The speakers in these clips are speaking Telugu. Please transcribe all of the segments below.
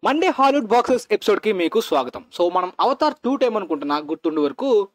మండే హాలీవుడ్ బాక్సెస్ ఎపిసోడ్ కి మీకు స్వాగతం. సో మనం అవతార్ 2 టైం అనుకుంటున్నా గుర్తుండే వరకు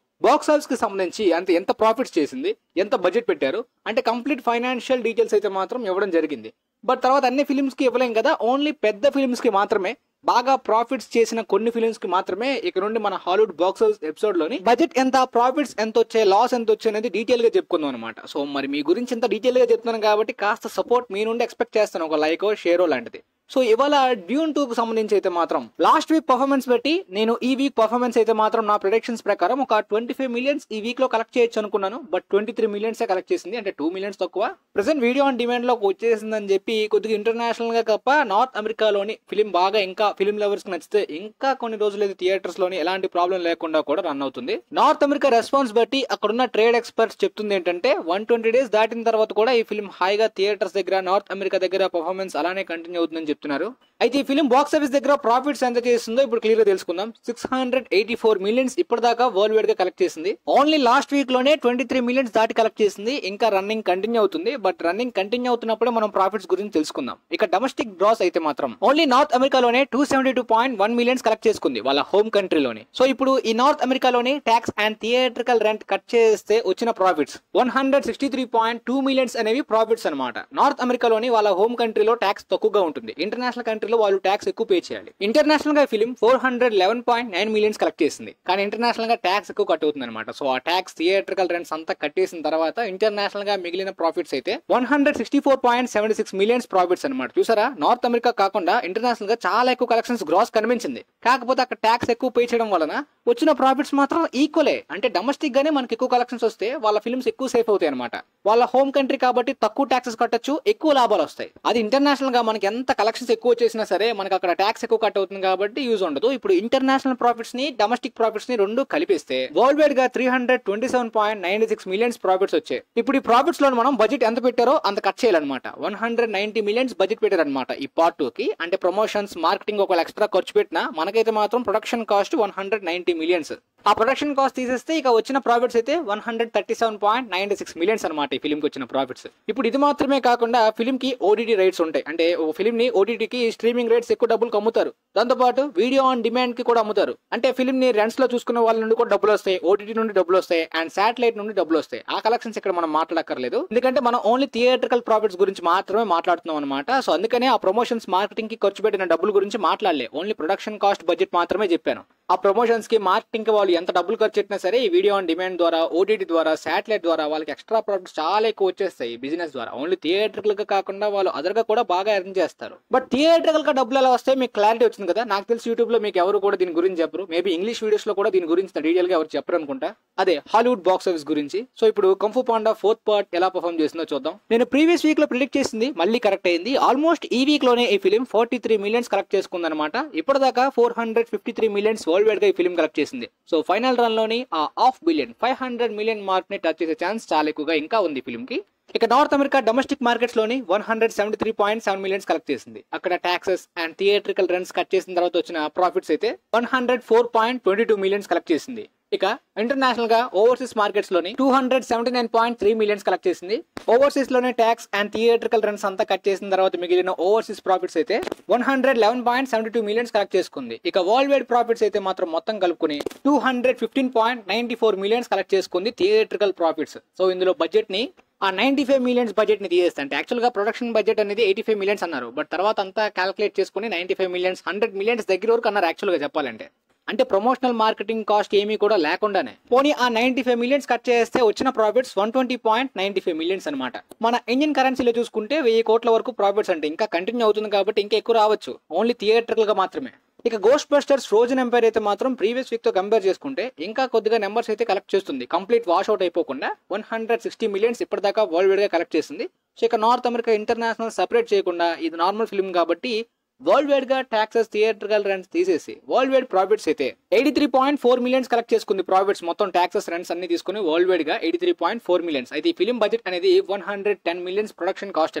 బాక్స్ ఆఫీస్ కి సంబంధించి ఎంత ప్రాఫిట్స్ చేసింది, ఎంత బడ్జెట్ పెట్టారు అంటే కంప్లీట్ ఫైనాన్షియల్ డీటెయిల్స్ అయితే మాత్రం ఇవ్వడం జరిగింది. బట్ తర్వాత అన్ని ఫిలిమ్స్ కి ఇవ్వలేం కదా, ఓన్లీ పెద్ద ఫిలిమ్స్ కి మాత్రమే, బాగా ప్రాఫిట్స్ చేసిన కొన్ని ఫిలిమ్స్ కి మాత్రమే ఇక్కడ నుండి మన హాలీవుడ్ బాక్స్ ఆఫీస్ ఎపిసోడ్ లోని బడ్జెట్ ఎంత, ప్రాఫిట్స్ ఎంత వచ్చాయి, లాస్ ఎంత వచ్చాయి అనేది డీటెయిల్ గా చెప్పుకుందాం అనమాట. సో మరి మీ గురించి ఎంత డీటెయిల్ గా చెప్తున్నాను కాబట్టి కాస్త సపోర్ట్ మీ నుండి ఎక్స్పెక్ట్ చేస్తాను, ఒక లైక్ షేరో లాంటిది. సో ఇవాళ డ్యూన్ 2 కు సంబంధించి అయితే మాత్రం లాస్ట్ వీక్ పర్ఫార్మెన్స్ బట్టి నేను ఈ వీక్ పర్ఫార్మెన్స్ అయితే మాత్రం నా ప్రొడిక్షన్స్ ప్రకారం ఒక 25 మిలియన్స్ ఈ వీక్ లో కలెక్ట్ చేయొచ్చు అనుకున్నాను. బట్ 23 మిలియన్స్ కలెక్ట్ చేసింది, అంటే 2 మిలియన్స్ తక్కువ. ప్రెసెంట్ వీడియో ఆన్ డిమాండ్ లోకి వచ్చేసిందని చెప్పి కొద్దిగా ఇంటర్నేషనల్ గా తప్ప నార్త్ అమెరికాలోని ఫిలిం బాగా ఇంకా ఫిలిం లవర్స్ కి నచ్చితే ఇంకా కొన్ని రోజులు అయితే థియేటర్స్ లోని ఎలాంటి ప్రాబ్లం లేకుండా కూడా రన్ అవుతుంది. నార్త్ అమెరికా రెస్పాన్స్ బట్టి అక్కడున్న ట్రేడ్ ఎక్స్పర్ట్స్ చెప్తుంది ఏంటంటే 120 డేస్ దాటిన తర్వాత కూడా ఈ ఫిలిం హాయిగా థియేటర్స్ దగ్గర నార్త్ అమెరికా దగ్గర పర్ఫార్మెన్స్ అలానే కంటిన్యూ అవుతుందని చెప్తున్నారు. అయితే ఈ ఫిలిం బాక్స్ ఆఫీస్ దగ్గర ప్రాఫిట్స్ ఎంత చేస్తుందో ఇప్పుడు క్లియర్ గా తెలుసుకుందాం. 684 మిలియన్స్ ఇప్పటిదాకా వరల్డ్ వైడ్ గా కలెక్ట్ చేసింది. ఓన్లీ లాస్ట్ వీక్ లోనే 23 మిలియన్స్ దాటి కలెక్ట్ చేసింది. ఇంకా రన్నింగ్ కంటిన్యూ అవుతుంది. బట్ రన్నింగ్ కంటిన్యూ అవుతున్నప్పుడే మనం ప్రాఫిట్స్ గురించి తెలుసుకుందాం. ఇక డొమెస్టిక్ డ్రాస్ అయితే మాత్రం ఓన్లీ నార్త్ అమెరికాలోనే 272.1 మిలియన్స్ కలెక్ట్ చేసుకుంది వాళ్ళ హోమ్ కంట్రీలోనే. సో ఇప్పుడు ఈ నార్త్ అమెరికాలోని tax and theatrical rent cut చేస్తే వచ్చిన ప్రాఫిట్స్ 163.2 మిలియన్స్ అనేవి ప్రాఫిట్స్ అనమాట. నార్త్ అమెరికాలోని వాళ్ళ హోమ్ కంట్రీలో ట్యాక్స్ తక్కువగా ఉంటుంది, ఇంటర్నేషనల్ కంట్రీలో వాళ్ళు ట్యాక్స్ ఎక్కువ పే చేయాలి. ఇంటర్నేషనల్ గా ఫిలిం 411.9 మిలియన్స్ కలెక్ట్ చేసింది, కానీ ఇంటర్నేషనల్ గా ట్యాక్స్ ఎక్కువ కట్ అవుతుంది అనమాట. సో ఆ ట్యాక్స్ థియేట్రికల్ రెంట్స్ అంతా కట్టేసిన తర్వాత ఇంటర్నేషనల్ గా మిగిలిన ప్రాఫిట్స్ అయితే 164.76 మిలియన్స్ ప్రాఫిట్స్ అనమాట. చూసారా, నార్త్ అమెరికా కాకుండా ఇంటర్నేషనల్ గా చాలా ఎక్కువ కలెక్షన్స్ గ్రాస్ కనిపించింది. కాకపోతే అక్కడ ట్యాక్స్ ఎక్కువ పే చేయడం వలన వచ్చిన ప్రాఫిట్స్ మాత్రం ఈక్వలే. అంటే డొమెస్టిక్ గానే మనకి ఎక్కువ కలెక్షన్స్ వస్తే వాళ్ళ ఫిల్మ్స్ ఎక్కువ సేఫ్ అవుతాయి అనమాట. వాళ్ళ హోమ్ కంట్రీ కాబట్టి తక్కువ ట్యాక్సెస్ కట్టొచ్చు, ఎక్కువ లాభాలు వస్తాయి. అది ఇంటర్నేషనల్ గా మనకి ఎంత కలెక్షన్స్ ఎక్కువ చేసినా సరే మనకి అక్కడ ట్యాక్స్ ఎక్కువ కట్ అవుతుంది కాబట్టి యూజ్ ఉండదు. ఇప్పుడు ఇంటర్నేషనల్ ప్రాఫిట్స్ ని డొమెస్టిక్ ప్రాఫిట్స్ ని రెండు కలిపిస్తే వరల్డ్ వైడ్ గా 327.96 మిలియన్స్ ప్రాఫిట్స్ వచ్చాయి. ఇప్పుడు ఈ ప్రాఫిట్స్ లో మనం బడ్జెట్ ఎంత పెట్టారో అంత కట్ చేయాలన్నమాట. 190 మిలియన్స్ బడ్జెట్ పెట్టారనమాట ఈ పార్ట్ 2 కి. అంటే ప్రమోషన్స్, మార్కెటింగ్ ఒకవేళ ఎక్స్ట్రా ఖర్చు పెట్టినా మనకైతే మాత్రం ప్రొడక్షన్ కాస్ట్ 190 మిలియన్స్. ఆ ప్రొడక్షన్ కాస్ట్ తీసేస్తే ఇక వచ్చిన ప్రాఫిట్స్ అయితే 137.96 మిలియన్స్ అనమాట ఈ ఫిల్మ్ కి వచ్చిన ప్రాఫిట్స్. ఇప్పుడు ఇది మాత్రమే కాకుండా ఫిల్మ్ కి ఓటీటీ రైట్స్ ఉంటాయి. అంటే ఓ ఫిల్మ్ ని ఓటీటీకి స్ట్రీమింగ్ రైట్స్ ఎక్కువ డబ్బులు అమ్ముతారు. దాంతో పాటు వీడియో ఆన్ డిమాండ్ కి కూడా అమ్ముతారు. అంటే ఫిల్మ్ ని రెంట్స్ లో చూసుకున్న వాళ్ళ నుండి కూడా డబ్బులు వస్తాయి, ఓటీటీ నుండి డబ్బులు వస్తాయి, అండ్ శాటిలైట్ నుండి డబ్బులు వస్తాయి. ఆ కలెక్షన్స్ ఇక్కడ మనం మాట్లాడక్కర్లేదు, ఎందుకంటే మనం ఓన్లీ థియేట్రికల్ ప్రాఫిట్స్ గురించి మాత్రమే మాట్లాడుతున్నాం అనమాట. సో అందుకనే ఆ ప్రమోషన్స్, మార్కెటింగ్ కి ఖర్చు పెట్టిన డబ్బుల గురించి మాట్లాడలే, ఓన్లీ ప్రొడక్షన్ కాస్ట్ బడ్జెట్ మాత్రమే చెప్పాను. ఆ ప్రమోషన్స్ కి, మార్కెటింగ్ కి వాళ్ళు ఎంత డబ్బులు ఖర్చు పెట్టినా సరే ఈ వీడియో ఆన్ డిమాండ్ ద్వారా, ఓటీటీ ద్వారా, శాటిలైట్ ద్వారా వాళ్ళకి ఎక్స్ట్రా ప్రాఫిట్స్ చాలా ఎక్కువ వచ్చేస్తాయి బిజినెస్ ద్వారా. ఓన్లీ థియేట్రికల్ గా కాకుండా వాళ్ళు అదర్ గా కూడా బాగా ఎర్న్ చేస్తారు. బట్ థియేట్రికల్ గా డబ్బులు ఎలా వస్తాయి మీకు క్లారిటీ వచ్చింది కదా. నాకు తెలిసి యూట్యూబ్ లో మీకు ఎవరు కూడా దీని గురించి చెప్పరు, మేబీ ఇంగ్లీష్ వీడియోస్ లో కూడా దీని గురించి డీటెయిల్ గా ఎవరు చెప్పరు అనుకుంటా. అదే హాలీవుడ్ బాక్స్ ఆఫీస్ గురించి. సో ఇప్పుడు కుంఫు పాండా 4th పార్ట్ ఎలా పర్ఫార్మ్ చేసిందో చూద్దాం. నేను ప్రీవియస్ వీక్ లో ప్రిడిక్ట్ చేసింది మళ్ళీ కరెక్ట్ అయింది. ఆల్మోస్ట్ ఈ వీక్ లోనే ఈ ఫిలిం 43 మిలియన్స్ కలెక్ట్ చేసుకుంది అనమాట. ఇప్పటిదాకా 453 మిలియన్స్ వరల్డ్ వైడ్ గా ఈ ఫిలిం కలెక్ట్ చేసింది. సో ఫైనల్ రన్ లోని ఆ 500 బిలియన్ 500 మిలియన్ మార్క్ ని టచ్ చేసే ఛాన్స్ చాలా ఎక్కువగా ఇంకా ఉంది ఫిలిం కి. ఇక నార్త్ అమెరికా డొమెస్టిక్ మార్కెట్స్ లోని 173.7 మిలియన్స్ కలెక్ట్ చేసింది. అక్కడ taxes and theatrical rents cut చేసిన తర్వాత వచ్చిన ప్రాఫిట్స్ అయితే 104.22 మిలియన్స్ కలెక్ట్ చేసింది. ఇక ఇంటర్నేషనల్ గా ఓవర్సీస్ మార్కెట్స్ లోని 279.3 మిలియన్స్ కలెక్ట్ చేసింది. ఓవర్సీస్ లోని ట్యాక్స్ అండ్ థియేట్రికల్ రెంట్స్ అంతా కట్ చేసిన తర్వాత మిగిలిన ఓవర్సీస్ ప్రాఫిట్స్ అయితే 111.72 మిలియన్స్ కలెక్ట్ చేసుకుంది. ఇక వరల్డ్ వైడ్ ప్రాఫిట్స్ అయితే మాత్రం మొత్తం కలుపుకుని 215.94 మిలియన్స్ కలెక్ట్ చేసుకుంది థియేట్రికల్ ప్రాఫిట్స్. సో ఇందులో బడ్జెట్ ని ఆ 95 మిలియన్స్ బడ్జెట్ ని తీసేస్తే, అంటే యాక్చువల్ గా ప్రొడక్షన్ బడ్జెట్ అనేది 85 మిలియన్స్ అన్నారు, బట్ తర్వాత అంతా క్యాల్కులేట్ చేసుకుని 95 మిలియన్స్ 100 మిలియన్స్ దగ్గర వరకు అన్నారు యాక్చువల్ గా చెప్పాలంటే. అంటే ప్రమోషనల్, మార్కెటింగ్ కాస్ట్ ఏమీ కూడా లేకుండానే. పోనీ ఆ 95 మిలియన్స్ కట్ చేస్తే వచ్చిన ప్రాఫిట్స్ 120.95 మిలియన్స్ అనమాట. మన ఇండియన్ కరెన్సీలో చూసుకుంటే 1000 కోట్ల వరకు ప్రాఫిట్స్. అంటే ఇంకా కంటిన్యూ అవుతుంది కాబట్టి ఇంకా ఎక్కువ రావచ్చు, ఓన్లీ థియేట్రికల్ గా మాత్రమే. ఇక గోస్ట్ బస్టర్స్ ఫ్రోజన్ ఎంపైర్ అయితే మాత్రం ప్రీవియస్ వీక్ తో కంపేర్ చేసుకుంటే ఇంకా కొద్దిగా నెంబర్స్ అయితే కలెక్ట్ చేస్తుంది, కంప్లీట్ వాష్ అవుట్ అయిపోకుండా. 160 మిలియన్స్ ఇప్పటిదాకా వరల్డ్ వైడ్ గా కలెక్ట్ చేసింది. సో ఇక నార్త్ అమెరికా, ఇంటర్నేషనల్ సెపరేట్ చేయకుండా ఇది నార్మల్ ఫిల్మ్ కాబట్టి వరల్డ్ వైడ్ గా ట్యాక్సెస్, థియేట్రికల్ రెంట్స్ తీసేసి వరల్డ్ వైడ్ ప్రాఫిట్స్ అయితే 83.4 మిలియన్స్ కలెక్ట్ చేసుకుంది. ప్రాఫిట్స్ మొత్తం ట్యాక్సెస్, రెంట్స్ అన్ని తీసుకుని వరల్డ్ వైడ్ గా 83.4 మిలియన్స్. అయితే ఈ ఫిలిం బడ్జెట్ అనేది 110 మిలియన్స్ ప్రొడక్షన్ కాస్ట్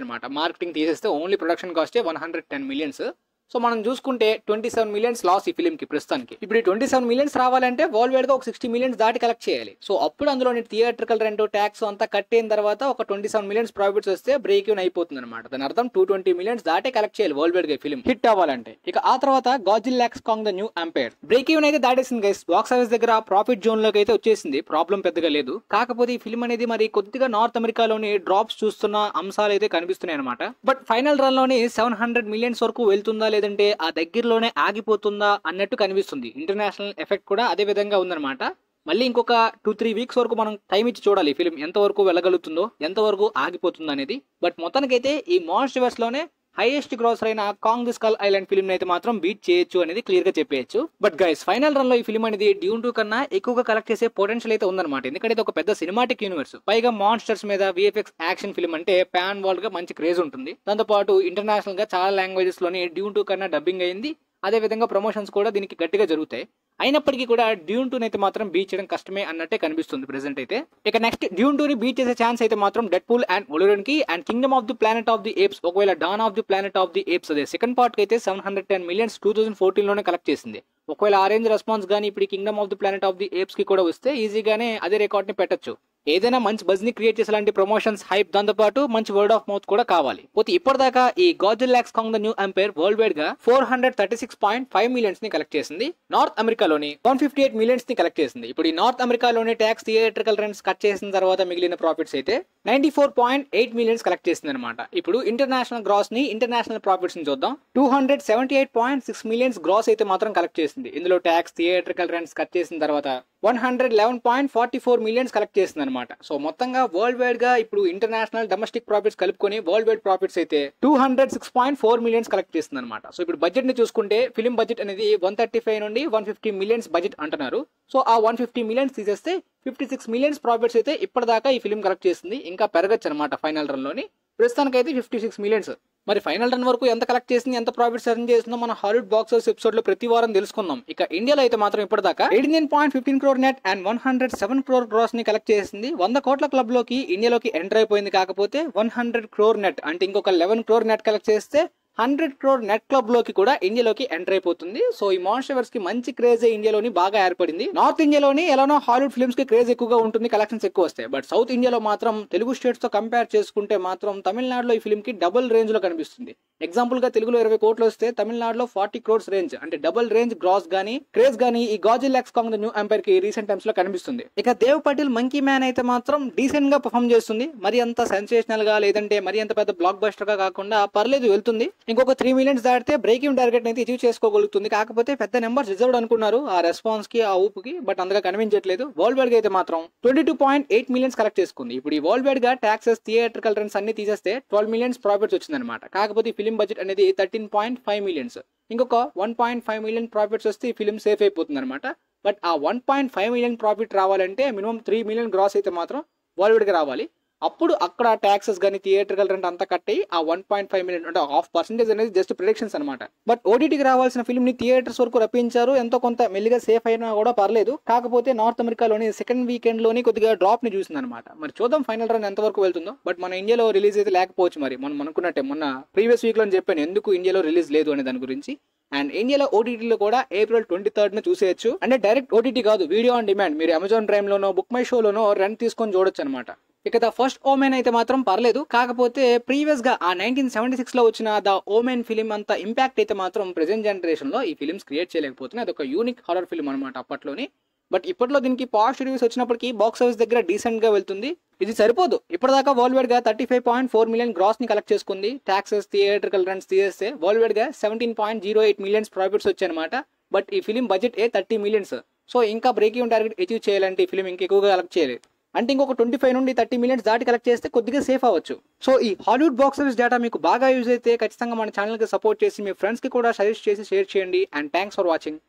అనమాట. మార్కెటింగ్ తీసేస్తే ఓన్లీ ప్రొడక్షన్ కాస్టే 110 మిలియన్స్. సో మనం చూసుకుంటే 27 మిలియన్స్ లాస్ ఈ ఫిల్మ్ కి ప్రస్తుతానికి. ఇప్పుడు 27 మిలియన్స్ రావాలంటే వరల్డ్ వైడ్ గా ఒక 60 మిలియన్స్ దాటి కలెక్ట్ చేయాలి. సో అప్పుడు అందులోని థియేట్రికల్ రెంట్, ట్యాక్స్ అంతా కట్టిన తర్వాత ఒక 27 మిలియన్స్ ప్రాఫిట్స్ వస్తే బ్రేక్ ఈవెన్ అయిపోతుంది అనమాట. దాని అర్థం 220 మిలియన్స్ దాటే కలెక్ట్ చేయాలి వరల్డ్ వైడ్ గా ఫిల్మ్ హిట్ అవ్వాలంటే. ఇక ఆ తర్వాత Godzilla x Kong the new empire break even అయితే దాటేసింది గైస్. బాక్స్ ఆఫీస్ దగ్గర ప్రాఫిట్ జోన్ లోకి అయితే వచ్చేసింది, ప్రాబ్లం పెద్దగా లేదు. కాకపోతే ఈ ఫిల్మ్ అనేది మరి కొద్దిగా నార్త్ అమెరికాలోని డ్రాప్స్ చూస్తున్న అంశాలు అయితే కనిపిస్తున్నాయి అనమాట. బట్ ఫైనల్ రన్ లోని 700 మిలియన్స్ వరకు వెళ్తుందా లేదంటే ఆ దగ్గరలోనే ఆగిపోతుందా అన్నట్టు కనిపిస్తుంది. ఇంటర్నేషనల్ ఎఫెక్ట్ కూడా అదే విధంగా ఉందన్నమాట. మళ్ళీ ఇంకొక 2-3 వీక్స్ వరకు మనం టైం ఇచ్చి చూడాలి ఈ ఫిల్మ్ ఎంతవరకు వెళ్ళగలుగుతుందో, ఎంతవరకు ఆగిపోతుందో అనేది. బట్ మొత్తానికైతే ఈ మాన్స్టర్స్ లోనే హైయెస్ట్ గ్రాసర్ అయిన Kong the skull island film అయితే మాత్రం బీట్ చేయొచ్చు అనేది క్లియర్ గా చెప్పేయచ్చు. బట్ గైస్ ఫైనల్ రన్ లో ఈ ఫిల్మ్ అనేది డ్యూన్ 2 కన్నా ఎక్కువగా కలెక్ట్ చేసే పొటెన్షియల్ అయితే ఉందన్నమాట. ఎందుకంటే ఇది ఒక పెద్ద సినిమాటిక్ యూనివర్స్, పైగా మాన్స్టర్స్ మీద విఎఫ్ఎక్స్ యాక్షన్ ఫిల్మ్ అంటే పాన్ వరల్డ్ గా మంచి క్రేజ్ ఉంటుంది. దాంతో పాటు ఇంటర్నేషనల్ గా చాలా లాంగ్వేజెస్ లోని డ్యూన్ 2 కన్నా డబ్బింగ్ అయింది. అదే విధంగా ప్రమోషన్స్ కూడా దీనికి గట్టిగా జరుగుతాయి. అయినప్పటికీ కూడా డ్యూన్ 2 అయితే మాత్రం బీట్ చేయడం కష్టమే అన్నట్టే కనిపిస్తుంది ప్రెసెంట్ అయితే. ఇక నెక్స్ట్ డ్యూన్ 2 ని బీట్ చేసే ఛాన్స్ అయితే మాత్రం డెడ్ పూల్ అండ్ వొలరన్ కి and kingdom of the planet of the apes, ఒకవేళ dawn of the planet of the apes అదే సెకండ్ పార్ట్ కి అయితే 710 మిలియన్స్ 2014 లోనే కలెక్ట్ చేసింది. ఒకవేళ ఆ రేంజ్ రెస్పాన్స్ గానీ ఇప్పుడు Kingdom of the planet of the apes కి కూడా వస్తే ఈజీగానే అదే రికార్డ్ ని పెట్టొచ్చు. ఏదైనా మంచి బజ్ ని క్రియేట్ చేసేలాంటి ప్రమోషన్స్, హైప్, దాంతో పాటు మంచి వర్డ్ ఆఫ్ మౌత్ కూడా కావాలి. పోతే ఇప్పటిదాకా ఈ Godzilla x Kong the new empire world wide గా 436.5 మిలియన్స్ ని కలెక్ట్ చేసింది. నార్త్ అమెరికాలోని 158 మిలియన్స్ ని కలెక్ట్ చేసింది. ఇప్పుడు ఈ నార్త్ అమెరికాలోని ట్యాక్స్, థియేట్రికల్ రెంట్స్ కట్ చేసిన తర్వాత మిగిలిన ప్రాఫిట్స్ అయితే 94.8 మిలియన్స్ కలెక్ట్ చేసింది అనమాట. ఇప్పుడు ఇంటర్నేషనల్ గ్రాస్ ని, ఇంటర్నేషనల్ ప్రాఫిట్స్ ని చూద్దాం. 278.6 మిలియన్స్ గ్రాస్ అయితే మాత్రం కలెక్ట్ చేసింది. ఇందులో ట్యాక్స్, థియేట్రికల్ రెంట్స్ కట్ చేసిన తర్వాత 111.44 మిలియన్స్ కలెక్ట్ చేసింది అనమాట. సో మొత్తంగా వరల్డ్ వైడ్ గా ఇప్పుడు ఇంటర్నేషనల్, డొమెస్టిక్ ప్రాఫిట్స్ కలుపుకొని వరల్డ్ వైడ్ ప్రాఫిట్స్ అయితే 206.4 మిలియన్స్ కలెక్ట్ చేస్తుంది అనమాట. సో ఇప్పుడు బడ్జెట్ ని చూసుకుంటే ఫిల్మ్ బడ్జెట్ అనేది 135 నుండి 150 మిలియన్స్ బడ్జెట్ అంటున్నారు. సో ఆ 150 మిలియన్స్ తీసేస్తే 56 మిలియన్స్ ప్రాఫిట్స్ అయితే ఇప్పటిదాకా ఈ ఫిల్మ్ కలెక్ట్ చేసింది. ఇంకా పెరగచ్చు అనమాట ఫైనల్ రన్ లోని. ప్రస్తుతానికి అయితే 56 మిలియన్స్. మరి ఫైనల్ రన్ వరకు ఎంత కలెక్ట్ చేసింది, ఎంత ప్రాఫిట్స్ ఎర్న్ చేసిందో మన హాలీవుడ్ బాక్స్ ఆఫీస్ ఎపిసోడ్ లో ప్రతి వారం తెలుసుకుందాం. ఇక ఇండియాలో అయితే మాత్రం ఇప్పటిదాకా 89.15 crore net and 107 crore gross ని కలెక్ట్ చేసింది. 100 కోట్ల క్లబ్ లోకి ఇండియాలోకి ఎంటర్ అయిపోయింది. కాకపోతే 100 crore నెట్ అంటే ఇంకొక 11 crore నెట్ కలెక్ట్ చేస్తే 100 crore నెట్ క్లబ్ లోకి కూడా ఇండియాలోకి ఎంటర్ అయిపోతుంది. సో ఈ మాన్స్టర్స్ కి మంచి క్రేజ్ ఇండియాలోని బాగా ఏర్పడింది. నార్త్ ఇండియాలోని ఎలానో హాలీవుడ్ ఫిల్మ్స్ కి క్రేజ్ ఎక్కువగా ఉంటుంది, కలెక్షన్స్ ఎక్కువ వస్తాయి. బట్ సౌత్ ఇండియాలో మాత్రం తెలుగు స్టేట్స్ తో కంపేర్ చేసుకుంటే మాత్రం తమిళనాడులో ఈ ఫిల్మ్ కి డబుల్ రేంజ్ లో కనిపిస్తుంది. ఎగ్జాంపుల్ గా తెలుగులో 20 కోట్లు వస్తే తమిళనాడులో 40 crores రేంజ్ అంటే డబుల్ రేంజ్ గ్రాస్ గానీ క్రేజ్ గానీ ఈ Godzilla x Kong the new empire కి రీసెంట్ టైమ్స్ లో కనిపిస్తుంది. ఇక దేవ్ పటేల్ మంకీ మ్యాన్ అయితే మాత్రం డీసెంట్ గా పర్ఫామ్ చేస్తుంది. మరి అంత సెన్సేషనల్ గా లేదంటే మరి అంత పెద్ద బ్లాక్ బస్టర్ గా కాకుండా పర్లేదు వెళ్తుంది. ఇంకొక 3 మిలియన్స్ దాటితే బ్రేక్ ఈవెన్ టార్గెట్ అయితే అచీవ్ చేసుకోగలుగుతుంది. కాకపోతే పెద్ద నెంబర్స్ రిజర్వ్డ్ అనుకున్నారు ఆ రెస్పాన్స్ కి, ఆ ఊపుకి. బట్ అంతగా కనిపించట్లేదు. వరల్డ్ వైడ్ గా అయితే మాత్రం 22.8 మిలియన్స్ కలెక్ట్ చేసుకుంది. ఇప్పుడు ఈ వరల్డ్ వైడ్ గా టాక్సెస్, థియేట్రికల్ రెంట్స్ అన్ని తీసేస్తే 12 మిలియన్స్ ప్రాఫిట్స్ వచ్చిందనమాట. కాకపోతే ఈ ఫిల్మ్ బడ్జెట్ అనేది 13.5 మిలియన్స్. ఇంకొక 1.5 మిలియన్ ప్రాఫిట్స్ వస్తే ఈ ఫిల్మ్ సేఫ్ అయిపోతుంది అనమాట. బట్ ఆ 1.5 మిలియన్ ప్రాఫిట్ రావాలంటే మినిమం 3 మిలియన్ గ్రాస్ అయితే మాత్రం వరల్డ్ వైడ్ గా రావాలి. అప్పుడు అక్కడ ట్యాక్సెస్ కానీ థియేట్రికల్ రెంట్ అంతా కట్ అయ్యి ఆ 1.5 మిలియన్ అంటే 0.5% అనేది జస్ట్ ప్రిడిక్షన్స్ అనమాట. బట్ ఓటీటీకి రావాల్సిన ఫిల్మ్ ని థియేటర్స్ వరకు రప్పించారు. ఎంతో కొంత మెల్లిగా సేఫ్ అయినా కూడా పర్లేదు. కాకపోతే నార్త్ అమెరికాలోని సెకండ్ వీకెండ్ లోని కొద్దిగా డ్రాప్ ని చూసింది అనమాట. మరి చూద్దాం ఫైనల్ రన్ ఎంత వరకు వెళ్తుందో. బట్ మన ఇండియాలో రిలీజ్ అయితే లేకపోవచ్చు. మరి మనం అనుకున్నట్టే మొన్న ప్రీవియస్ వీక్ లో చెప్పాను ఎందుకు ఇండియాలో రిలీజ్ లేదు అనే దాని గురించి. అండ్ ఇండియాలో ఓటీటీలో కూడా April 23rd చూసేయచ్చు. అంటే డైరెక్ట్ ఓటీటీ కాదు, వీడియో ఆన్ డిమాండ్. మీరు అమెజాన్ ప్రైమ్ లోనో, బుక్ మై షోలోనో రెంట్ తీసుకొని చూడొచ్చు అనమాట. ఇక ద ఫస్ట్ ఓమెన్ అయితే మాత్రం పర్లేదు. కాకపోతే ప్రీవియస్ గా ఆ 1976 లో వచ్చిన ద ఓమెన్ ఫిలిం అంత ఇంపాక్ట్ అయితే మాత్రం ప్రెజెంట్ జనరేషన్ లో ఈ ఫిలిమ్స్ క్రియేట్ చేయలేకపోతున్నాయి. అదొక యూనిక్ హారర్ ఫిల్మ్ అనమాట అప్పట్లోని. బట్ ఇప్పట్లో దీనికి పాజిటివ్ రివ్యూస్ వచ్చినప్పటికీ బాక్స్ ఆఫీస్ దగ్గర డీసెంట్ గా వెళ్తుంది. ఇది సరిపోదు. ఇప్పటిదాకా వరల్డ్ వైడ్ గా 35.4 మిలియన్ గ్రాస్ ని కలెక్ట్ చేసుకుంది. టాక్సెస్, థియేట్రికల్ రెంట్స్ తీసేస్తే వరల్డ్ వైడ్ గా 17.08 మిలియన్స్ ప్రాఫిట్స్ వచ్చాయన్నమాట. బట్ ఈ ఫిలిం బడ్జెట్ 30 మిలియన్స్. సో ఇంకా బ్రేక్ ఈవెన్ టార్గెట్ అచీవ్ చేయాలంటే ఈ ఫిలిం ఇంకా ఎక్కువగా కలెక్ట్ చేయాలి. అంటే ఇంకొక 25 నుండి 30 మిలియన్స్ దాటి కలెక్ట్ చేస్తే కొద్దిగా సేఫ్ అవ్వచ్చు. సో ఈ హాలీవుడ్ బాక్స్ ఆఫీస్ డేటా మీకు బాగా యూజ్ అయితే ఖచ్చితంగా మన ఛానల్ కి సపోర్ట్ చేసి మీ ఫ్రెండ్స్ కి కూడా సజెస్ట్ చేసి షేర్ చేయండి. And thanks for watching.